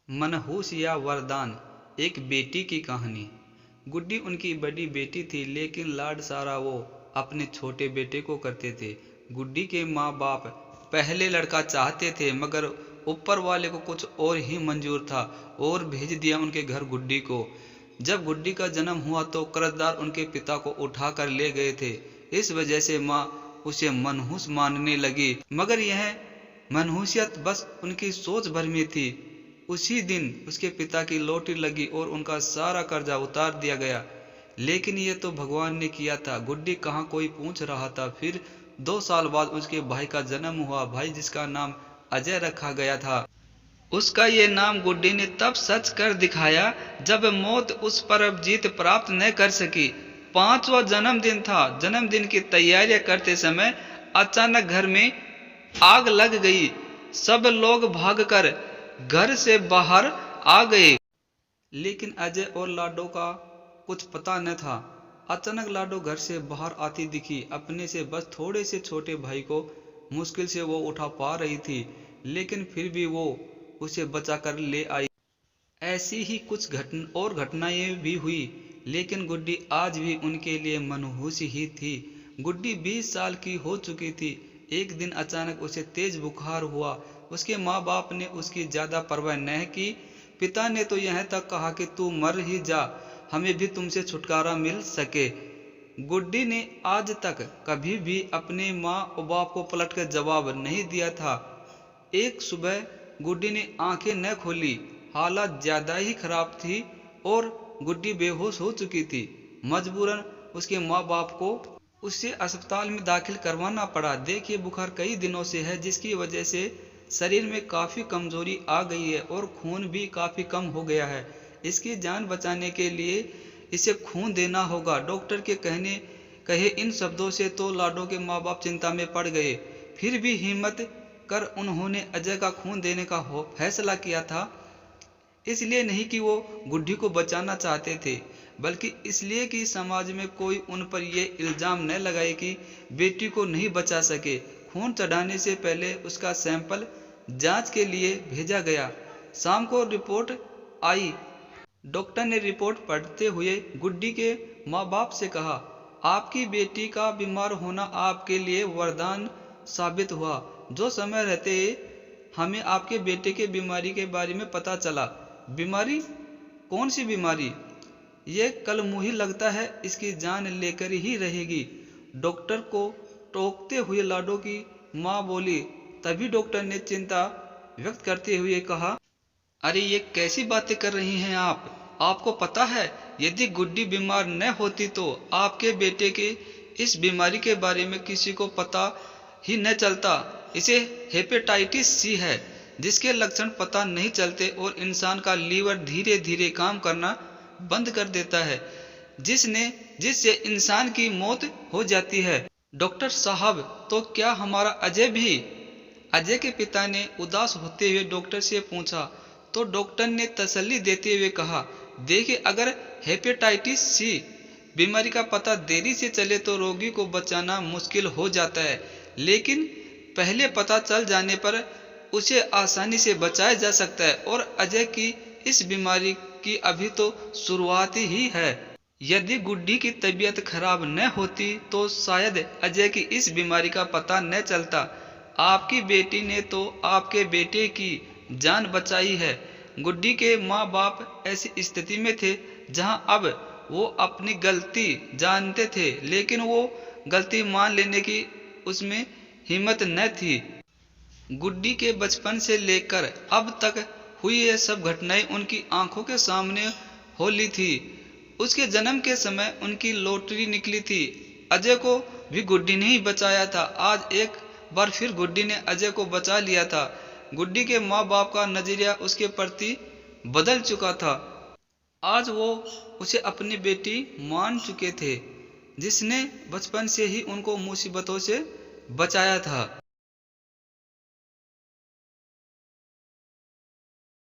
मनहूस या वरदान। एक बेटी की कहानी। गुड्डी उनकी बड़ी बेटी थी, लेकिन लाड सारा वो अपने छोटे बेटे को करते थे। गुड्डी के माँ बाप पहले लड़का चाहते थे, मगर ऊपर वाले को कुछ और ही मंजूर था और भेज दिया उनके घर गुड्डी को। जब गुड्डी का जन्म हुआ तो कर्जदार उनके पिता को उठा कर ले गए थे। इस वजह से माँ उसे मनहूस मानने लगी, मगर यह मनहूसियत बस उनकी सोच भर में थी। उसी दिन उसके पिता की लॉटरी लगी और उनका सारा कर्जा उतार दिया गया। लेकिन ये तो भगवान ने किया था, गुड्डी कहाँ कोई पूछ रहा था। फिर 2 साल बाद उसके भाई का जन्म हुआ, भाई जिसका नाम अजय रखा गया था। उसका ये नाम गुड्डी ने तब सच कर दिखाया जब मौत उस पर अब जीत प्राप्त न कर सकी। 5वां जन्मदिन था। जन्मदिन की तैयारियां करते समय अचानक घर में आग लग गई। सब लोग भागकर घर से बाहर आ गए, लेकिन अजय और लाडो का कुछ पता न था। अचानक लाडो घर से बाहर आती दिखी। अपने से बस थोड़े से छोटे भाई को मुश्किल से वो उठा पा रही थी, लेकिन फिर भी वो उसे बचा कर ले आई। ऐसी ही कुछ घटनाएं भी हुई, लेकिन गुड्डी आज भी उनके लिए मनहूस ही थी। गुड्डी 20 साल की हो चुकी थी। एक दिन अचानक उसे तेज बुखार हुआ। उसके माँ बाप ने उसकी ज्यादा परवाह न की। पिता ने तो यह तक कहा कि तू मर ही जा, हमें भी तुमसे छुटकारा मिल सके। गुड्डी ने आज तक कभी भी अपने माँ और बाप को पलटकर जवाब नहीं दिया था। एक सुबह गुड्डी ने आंखें न खोली। हालत ज्यादा ही खराब थी और गुड्डी बेहोश हो चुकी थी। मजबूरन उसके माँ बाप को उसे अस्पताल में दाखिल करवाना पड़ा। देखिए, बुखार कई दिनों से है, जिसकी वजह से शरीर में काफ़ी कमजोरी आ गई है और खून भी काफ़ी कम हो गया है। इसकी जान बचाने के लिए इसे खून देना होगा। डॉक्टर के कहे इन शब्दों से तो लाडो के माँ बाप चिंता में पड़ गए। फिर भी हिम्मत कर उन्होंने अजय का खून देने का फैसला किया था। इसलिए नहीं कि वो गुड्डी को बचाना चाहते थे, बल्कि इसलिए कि समाज में कोई उन पर यह इल्जाम न लगाए कि बेटी को नहीं बचा सके। खून चढ़ाने से पहले उसका सैंपल जांच के लिए भेजा गया। शाम को रिपोर्ट आई। डॉक्टर ने रिपोर्ट पढ़ते हुए गुड्डी के माँ बाप से कहा, आपकी बेटी का बीमार होना आपके लिए वरदान साबित हुआ। जो समय रहते हमें आपके बेटे के बीमारी के बारे में पता चला। बीमारी? कौन सी बीमारी? ये कल मुही लगता है इसकी जान लेकर ही रहेगी। डॉक्टर को टोकते हुए लाडो की माँ बोली। तभी डॉक्टर ने चिंता व्यक्त करते हुए कहा, अरे ये कैसी बातें कर रही हैं आप? आपको पता है, यदि गुड्डी बीमार न होती तो आपके बेटे के इस बीमारी के बारे में किसी को पता ही न चलता। इसे हेपेटाइटिस सी है, जिसके लक्षण पता नहीं चलते और इंसान का लीवर धीरे धीरे काम करना बंद कर देता है, जिससे इंसान की मौत हो जाती है। डॉक्टर साहब, तो क्या हमारा अजय भी? अजय के पिता ने उदास होते हुए डॉक्टर से पूछा, तो डॉक्टर ने तसल्ली देते हुए कहा, देखिए, अगर हेपेटाइटिस सी बीमारी का पता देरी से चले तो रोगी को बचाना मुश्किल हो जाता है, लेकिन पहले पता चल जाने पर उसे आसानी से बचाया जा सकता है। और अजय की इस बीमारी की अभी तो शुरुआत ही है। यदि गुड्डी की तबीयत खराब न होती तो शायद अजय की इस बीमारी का पता न चलता। आपकी बेटी ने तो आपके बेटे की जान बचाई है। गुड्डी के माँ बाप ऐसी स्थिति में थे जहां अब वो अपनी गलती जानते थे, लेकिन वो गलती मान लेने की उसमें हिम्मत न थी। गुड्डी के बचपन से लेकर अब तक हुई ये सब घटनाएं उनकी आंखों के सामने हो ली थी। उसके जन्म के समय उनकी लॉटरी निकली थी। अजय को भी गुड्डी ने ही बचाया था। आज एक बार फिर गुड्डी ने अजय को बचा लिया था। गुड्डी के माँ बाप का नजरिया उसके प्रति बदल चुका था। आज वो उसे अपनी बेटी मान चुके थे, जिसने बचपन से ही उनको मुसीबतों से बचाया था।